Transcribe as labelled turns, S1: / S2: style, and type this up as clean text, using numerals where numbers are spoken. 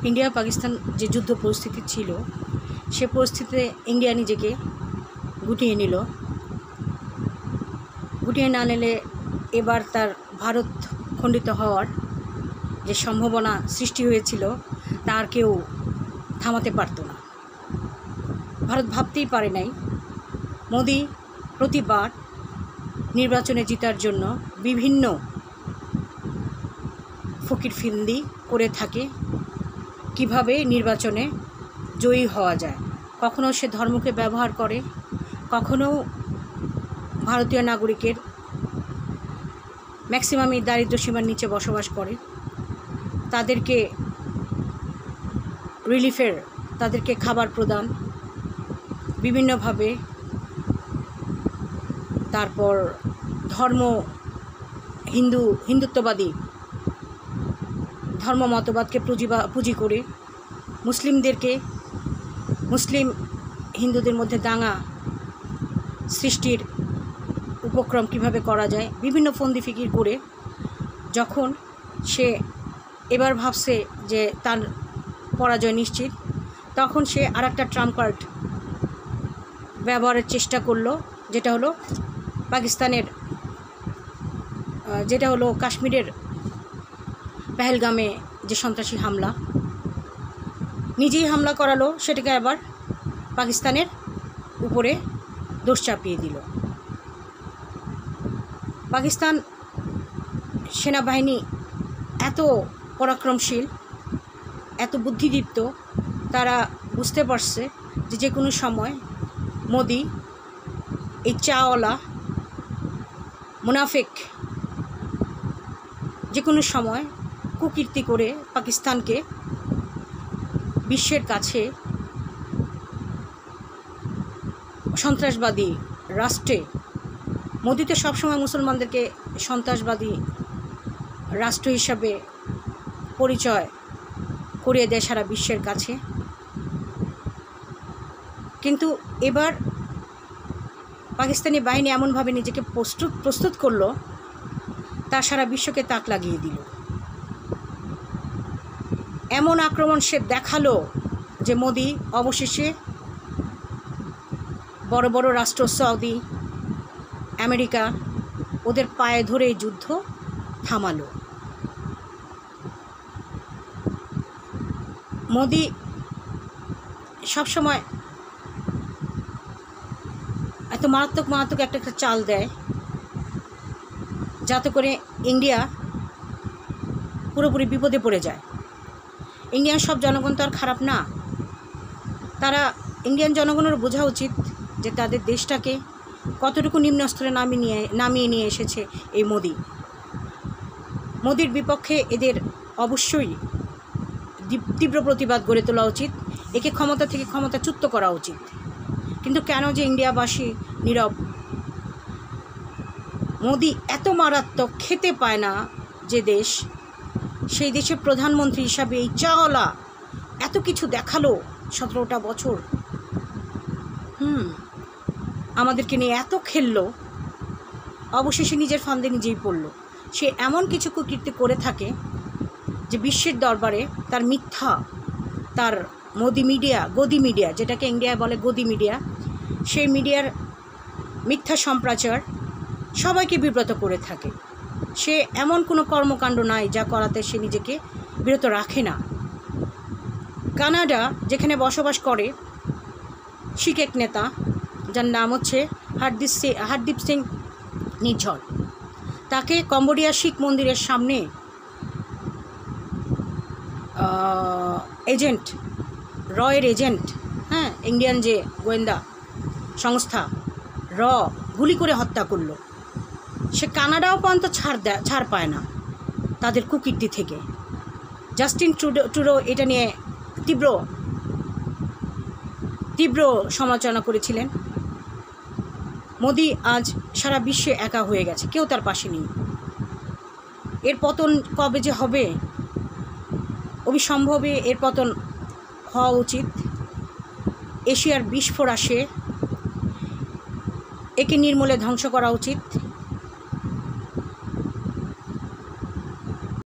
S1: India Pakistan যে যুদ্ধ পরিস্থিতি ছিল, সে পরিস্থিতিতে ইন্ডিয়া নিজেকে গুটিয়ে নিল। গুটিয়ে না নিলে এবার তার ভারত খণ্ডিত হওয়ার যে সম্ভাবনা সৃষ্টি হয়েছিল তার কেউ থামাতে পারত না। ভারত ভাবতেই পারে নাই মোদি প্রতিবার নির্বাচনে জেতার জন্য বিভিন্ন ফকিরফিন্দি করে থাকে, কিভাবে নির্বাচনে জয়ী হওয়া যায়। কখনো সে ধর্মকে ব্যবহার করে, কখনো ভারতীয় নাগরিকের ম্যাক্সিমামই দারিদ্র্য সীমার নিচে বসবাস করে, তাদেরকে রিলিফের, তাদেরকে খাবার প্রদান বিভিন্নভাবে, তারপর হিন্দুত্ববাদী ধর্ম মতবাদকে পুঁজি করে মুসলিম হিন্দুদের মধ্যে দাঙ্গা সৃষ্টির উপক্রম কিভাবে করা যায় বিভিন্ন ফন্দি ফিকির করে যখন সে এবার ভাবছে যে তার পরাজয় নিশ্চিত, তখন সে আর একটা ট্রাম্প কার্ড ব্যবহারের চেষ্টা করলো, যেটা হলো কাশ্মীরের পেহেলগামে যে সন্ত্রাসী হামলা, নিজেই হামলা করালো, সেটাকে আবার পাকিস্তানের উপরে দোষ চাপিয়ে দিল। পাকিস্তান সেনাবাহিনী এত পরাক্রমশীল, এত বুদ্ধিদীপ্ত, তারা বুঝতে পারছে যে কোনো সময় মোদি এই চাওয়ালা মুনাফিক যে কোনো সময় কুকীর্তি করে পাকিস্তানকে বিশ্বের কাছে সন্ত্রাসবাদী রাষ্ট্রে, মোদি তো সবসময় মুসলমানদেরকে সন্ত্রাসবাদী রাষ্ট্র হিসাবে পরিচয় করিয়ে দেয় সারা বিশ্বের কাছে। কিন্তু এবার পাকিস্তানি বাহিনী এমনভাবে নিজেকে প্রস্তুত করলো, তা সারা বিশ্বকে তাক লাগিয়ে দিল। এমন আক্রমণ সে দেখালো যে মোদি অবশেষে বড় বড় রাষ্ট্র সৌদি, আমেরিকা, ওদের পায়ে ধরে এই যুদ্ধ থামালো। মোদি সবসময় এত মারাত্মক একটা চাল দেয় যাতে করে ইন্ডিয়া পুরোপুরি বিপদে পড়ে যায়। ইন্ডিয়ান সব জনগণ তো আর খারাপ না, ইন্ডিয়ান জনগণের বোঝা উচিত যে তাদের দেশটাকে কতটুকু নিম্ন স্তরে নামিয়ে নিয়ে এসেছে এই মোদির বিপক্ষে এদের অবশ্যই তীব্র প্রতিবাদ গড়ে তোলা উচিত, একে ক্ষমতা থেকে ক্ষমতাচ্যুত করা উচিত। কিন্তু কেন যে ইন্ডিয়াবাসী নীরব? মোদি এত মারাত্মক, খেতে পায় না যে দেশ, সেই দেশের প্রধানমন্ত্রী হিসাবে এই চাওয়ালা এত কিছু দেখালো 17টা বছর, আমাদেরকে নিয়ে এত খেললো, অবশেষে নিজের ফান্দে নিজেই পড়ল। সে এমন কিছু কুকীর্তি করে থাকে যে বিশ্বের দরবারে তার মিথ্যা, তার গদি মিডিয়া, যেটাকে ইন্ডিয়ায় বলে গদি মিডিয়া, সেই মিডিয়ার মিথ্যা সম্প্রচার সবাইকে বিব্রত করে থাকে। সে এমন কোনো কর্মকাণ্ড নাই যা করাতে সে নিজেকে বিরত রাখে না। কানাডা, যেখানে বসবাস করে শিখ এক নেতা, যার নাম হচ্ছে হরদীপ সিং নিজ্জর, তাকে কম্বোডিয়া শিখ মন্দিরের সামনে রয়ের এজেন্ট, ইন্ডিয়ান যে গোয়েন্দা সংস্থা গুলি করে হত্যা করলো। সে কানাডাও পর্যন্ত ছাড় পায় না তাদের কুকীর্তি থেকে। জাস্টিন ট্রুডো এটা নিয়ে তীব্র সমালোচনা করেছিলেন। মোদি আজ সারা বিশ্বে একা হয়ে গেছে, কেউ তার পাশে নেই। এর পতন কবে যে হবে, অবিসম্ভবে এর পতন হওয়া উচিত। এশিয়ার বিস্ফোরা সে, একে নির্মূলে ধ্বংস করা উচিত।